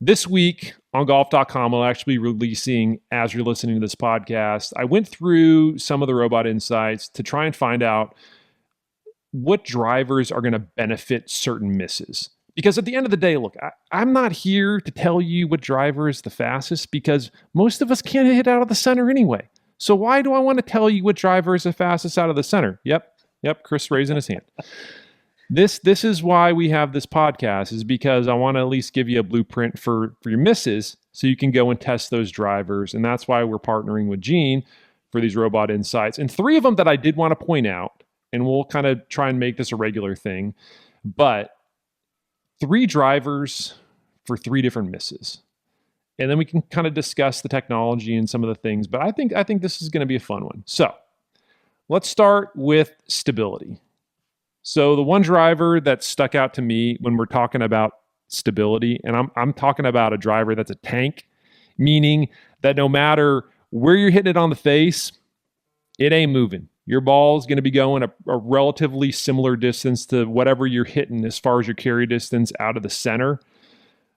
This week on Golf.com, I'll actually be releasing, as you're listening to this podcast, I went through some of the robot insights to try and find out what drivers are going to benefit certain misses. Because at the end of the day, look, I'm not here to tell you what driver is the fastest because most of us can't hit out of the center anyway. So why do I want to tell you what driver is the fastest out of the center? Yep, Chris raising his hand. This is why we have this podcast, is because I want to at least give you a blueprint for your misses so you can go and test those drivers. And that's why we're partnering with Gene for these robot insights. And 3 of them that I did want to point out, and we'll kind of try and make this a regular thing, but 3 drivers for 3 different misses. And then we can kind of discuss the technology and some of the things, but I think this is going to be a fun one. So let's start with stability. So the one driver that stuck out to me when we're talking about stability, and I'm talking about a driver that's a tank, meaning that no matter where you're hitting it on the face, it ain't moving. Your ball is going to be going a relatively similar distance to whatever you're hitting as far as your carry distance out of the center,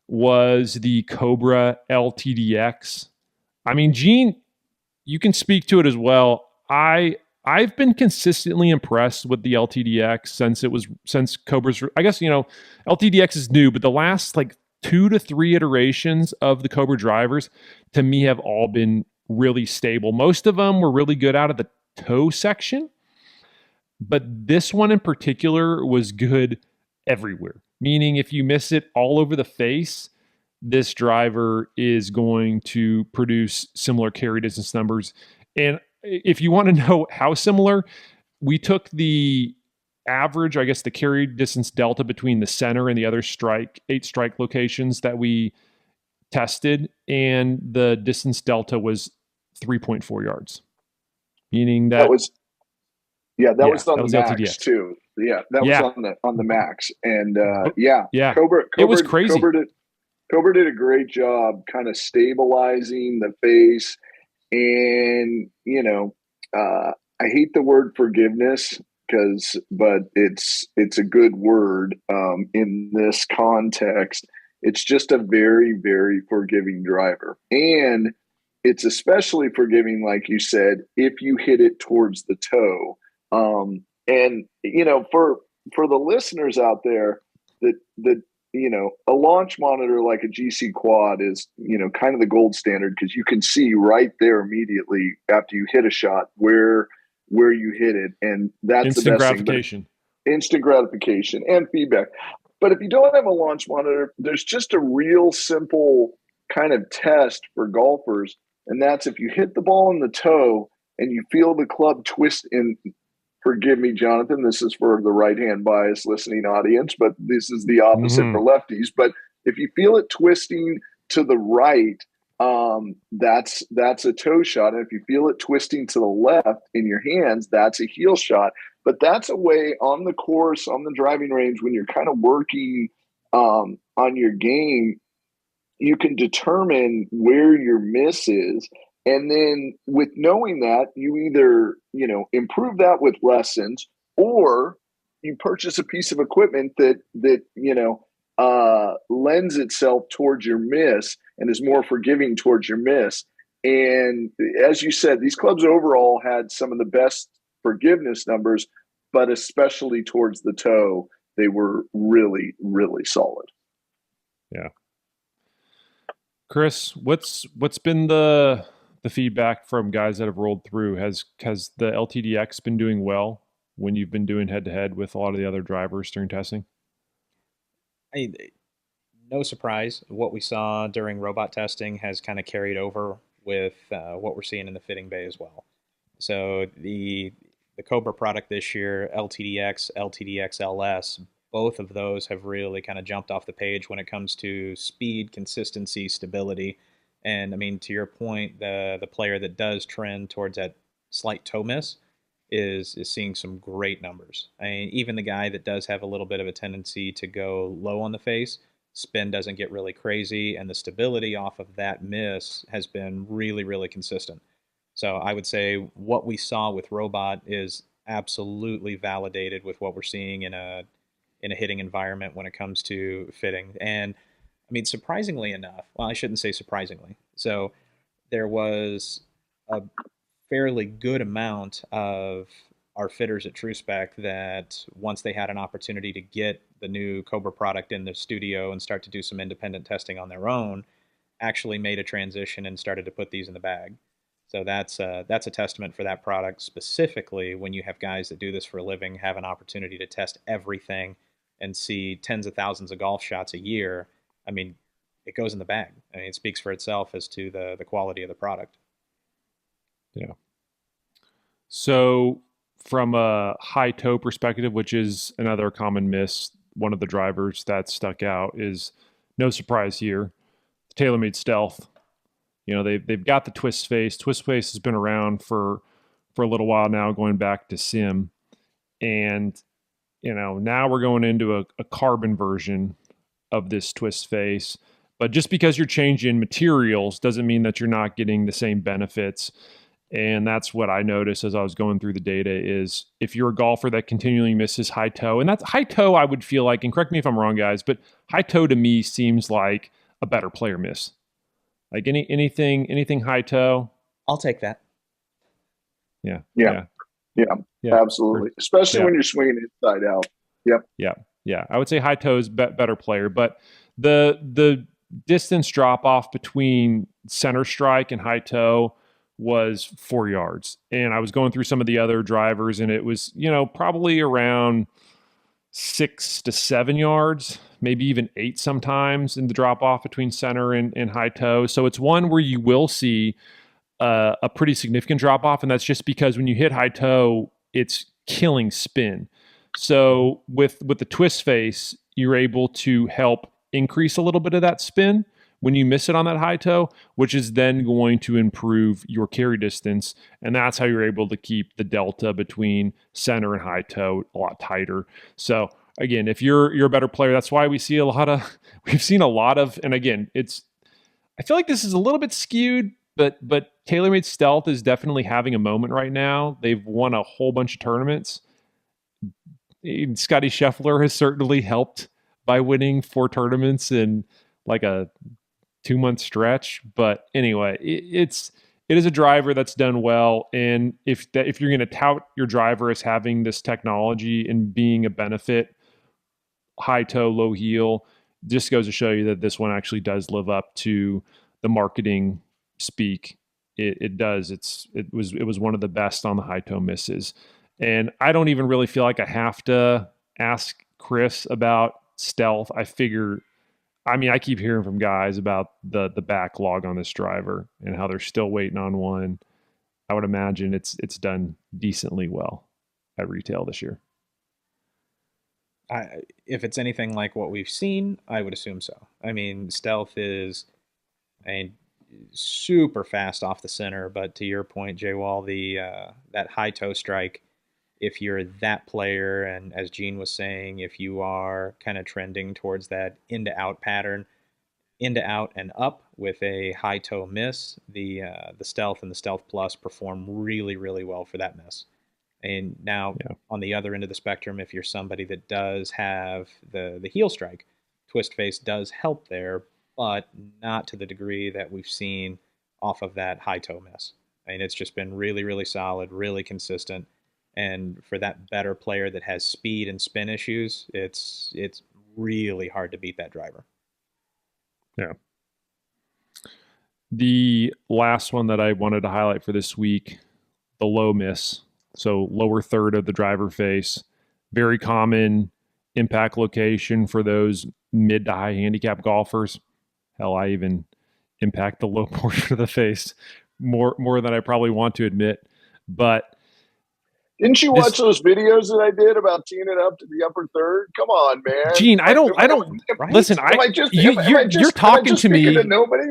was the Cobra LTDX. I mean, Gene, you can speak to it as well. I've been consistently impressed with the LTDX since Cobra's, I guess, LTDX is new, but the last like 2 to 3 iterations of the Cobra drivers to me have all been really stable. Most of them were really good out of the toe section, but this one in particular was good everywhere. Meaning if you miss it all over the face, this driver is going to produce similar carry distance numbers. And if you want to know how similar, we took the average, I guess the carry distance delta between the center and the other 8 strike locations that we tested, and the distance delta was 3.4 yards. Meaning that was on the max LTDX too. Yeah, that was on the max, and Cobra, it was crazy. Cobra did a great job, kind of stabilizing the face, and I hate the word forgiveness but it's a good word in this context. It's just a very, very forgiving driver, and it's especially forgiving, like you said, if you hit it towards the toe. And for the listeners out there, that a launch monitor like a GC Quad is kind of the gold standard, because you can see right there immediately after you hit a shot where you hit it, and that's instant the best gratification. thing. Instant gratification and feedback. But if you don't have a launch monitor, there's just a real simple kind of test for golfers, and that's if you hit the ball in the toe and you feel the club twist in. Forgive me, Jonathan, this is for the right-hand bias listening audience, but this is the opposite for lefties. But if you feel it twisting to the right, that's a toe shot. And if you feel it twisting to the left in your hands, that's a heel shot. But that's a way on the course, on the driving range, when you're kind of working on your game, you can determine where your miss is. And then with knowing that, you either, improve that with lessons, or you purchase a piece of equipment that lends itself towards your miss and is more forgiving towards your miss. And as you said, these clubs overall had some of the best forgiveness numbers, but especially towards the toe, they were really, really solid. Yeah. Chris, what's been the feedback from guys that have rolled through? Has the LTDX been doing well when you've been doing head-to-head with a lot of the other drivers during testing? No surprise. What we saw during robot testing has kind of carried over with what we're seeing in the fitting bay as well. So the Cobra product this year, LTDX, LTDX LS, both of those have really kind of jumped off the page when it comes to speed, consistency, stability. And I mean, to your point, the player that does trend towards that slight toe miss is seeing some great numbers. I mean, even the guy that does have a little bit of a tendency to go low on the face, spin doesn't get really crazy, and the stability off of that miss has been really, really consistent. So I would say what we saw with Robot is absolutely validated with what we're seeing in a hitting environment when it comes to fitting. And I mean, surprisingly enough, well, I shouldn't say surprisingly. So there was a fairly good amount of our fitters at TrueSpec that once they had an opportunity to get the new Cobra product in the studio and start to do some independent testing on their own, actually made a transition and started to put these in the bag. So that's a testament for that product specifically when you have guys that do this for a living, have an opportunity to test everything and see tens of thousands of golf shots a year. I mean, it goes in the bag. I mean, it speaks for itself as to the quality of the product. Yeah. So from a high toe perspective, which is another common miss, one of the drivers that stuck out is no surprise here, TaylorMade Stealth. You know, they've got the twist face. Twist face has been around for a little while now, going back to Sim. And, you know, now we're going into a carbon version of this twist face. But just because you're changing materials doesn't mean that you're not getting the same benefits. And that's what I noticed as I was going through the data is if you're a golfer that continually misses high toe, and that's high toe, I would feel like, and correct me if I'm wrong, guys, but high toe to me seems like a better player miss. Like anything high toe. I'll take that. Yeah. Absolutely. Especially when you're swinging inside out. Yep. Yeah. I would say high toe is better player, but the distance drop off between center strike and high toe was 4 yards. And I was going through some of the other drivers and it was, you know, probably around 6 to 7 yards, maybe even 8 sometimes in the drop off between center and high toe. So it's one where you will see a pretty significant drop off. And that's just because when you hit high toe, it's killing spin. So with the twist face, you're able to help increase a little bit of that spin when you miss it on that high toe, which is then going to improve your carry distance. And that's how you're able to keep the delta between center and high toe a lot tighter. So again, if you're a better player, that's why we've seen a lot of, and again, I feel like this is a little bit skewed, but TaylorMade Stealth is definitely having a moment right now. They've won a whole bunch of tournaments. Scotty Scheffler has certainly helped by winning 4 tournaments in like a 2-month stretch. But anyway, it is a driver that's done well. And if you're going to tout your driver as having this technology and being a benefit, high toe, low heel, just goes to show you that this one actually does live up to the marketing speak. It does. It was one of the best on the high toe misses. And I don't even really feel like I have to ask Kris about Stealth. I keep hearing from guys about the backlog on this driver and how they're still waiting on one. I would imagine it's done decently well at retail this year. If it's anything like what we've seen, I would assume so. I mean, Stealth is super fast off the center, but to your point, J-Wall, that high toe strike, if you're that player, and as Gene was saying, if you are kind of trending towards that into-out pattern, into-out and up with a high toe miss, the Stealth and the Stealth Plus perform really, really well for that miss. And now on the other end of the spectrum, if you're somebody that does have the heel strike, twist face does help there, but not to the degree that we've seen off of that high toe miss. I mean, it's just been really, really solid, really consistent. And for that better player that has speed and spin issues, it's really hard to beat that driver. Yeah. The last one that I wanted to highlight for this week, the low miss. So lower third of the driver face, very common impact location for those mid to high handicap golfers. Hell, I even impact the low portion of the face more than I probably want to admit. But didn't you watch those videos that I did about teeing it up to the upper third? Come on, man. Gene, I don't listen. You're talking to me. To nobody?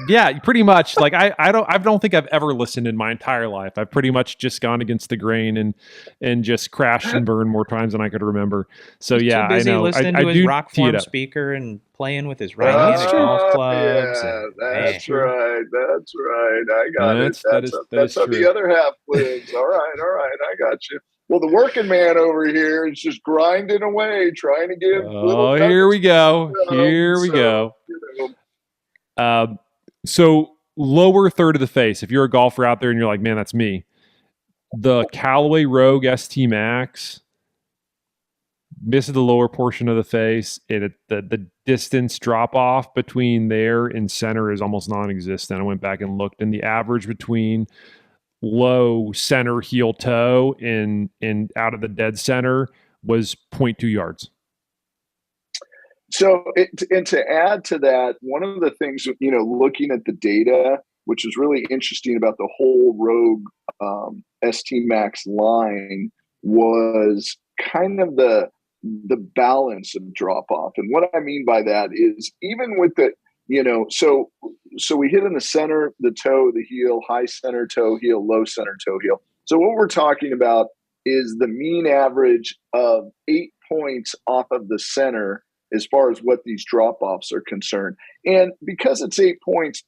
Yeah, pretty much. Like I don't think I've ever listened in my entire life. I've pretty much just gone against the grain and just crashed and burned more times than I could remember. So He's yeah, too busy I know. listening to his rock form speaker and playing with his right hand golf clubs. Yeah, that's right. I got it. That's how true. the other half lives. All right. I got you. Well, the working man over here is just grinding away, trying to get little. Oh, here we go. Here we So, go. you know, So lower third of the face. If you're a golfer out there and you're like, man, that's me. The Callaway Rogue ST Max misses the lower portion of the face. The distance drop off between there and center is almost non-existent. I went back and looked, and the average between low, center, heel, toe, and out of the dead center was 0.2 yards. So, and to add to that, one of the things, looking at the data, which is really interesting about the whole Rogue ST Max line, was kind of the balance of drop off. And what I mean by that is, even with the, so we hit in the center, the toe, the heel, high center toe heel, low center toe heel. So what we're talking about is the mean average of 8 points off of the center as far as what these drop-offs are concerned. And because it's 8 points,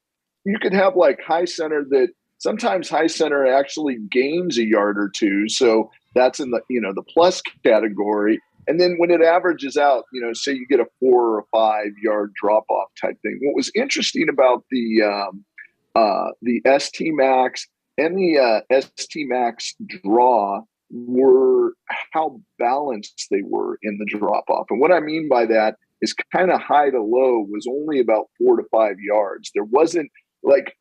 you could have like high center that sometimes high center actually gains a yard or two. So that's in the, the plus category. And then when it averages out, say you get a 4 or a 5 yard drop-off type thing. What was interesting about the ST Max and the ST Max draw were how balanced they were in the drop off. And what I mean by that is kind of high to low was only about 4 to 5 yards. There wasn't like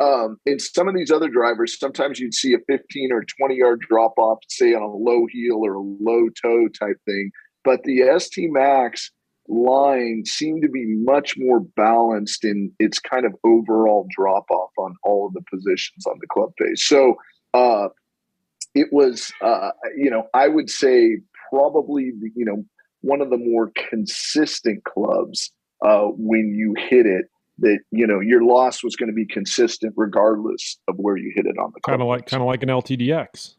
in some of these other drivers, sometimes you'd see a 15 or 20 yard drop off, say on a low heel or a low toe type thing. But the ST Max line seemed to be much more balanced in its kind of overall drop off on all of the positions on the club face. So, it was, I would say probably, one of the more consistent clubs when you hit it, that, your loss was going to be consistent regardless of where you hit it on the club. Kind of like an LTDX.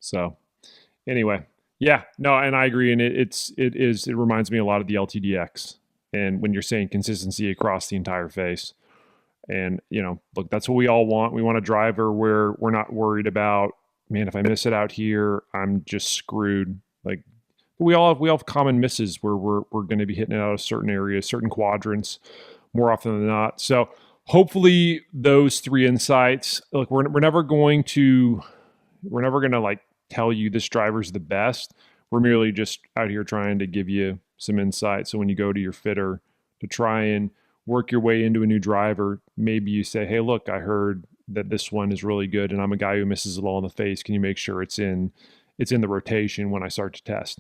So anyway, yeah, no, and I agree. And it reminds me a lot of the LTDX. And when you're saying consistency across the entire face. And, look, that's what we all want. We want a driver where we're not worried about, man, if I miss it out here, I'm just screwed. Like we all have common misses where we're going to be hitting it out of certain areas, certain quadrants more often than not. So hopefully those 3 insights, look, we're never going to like tell you this driver's the best. We're merely just out here trying to give you some insight. So when you go to your fitter to try and work your way into a new driver, maybe you say, hey, look, I heard that this one is really good and I'm a guy who misses it all in the face. Can you make sure it's in the rotation when I start to test?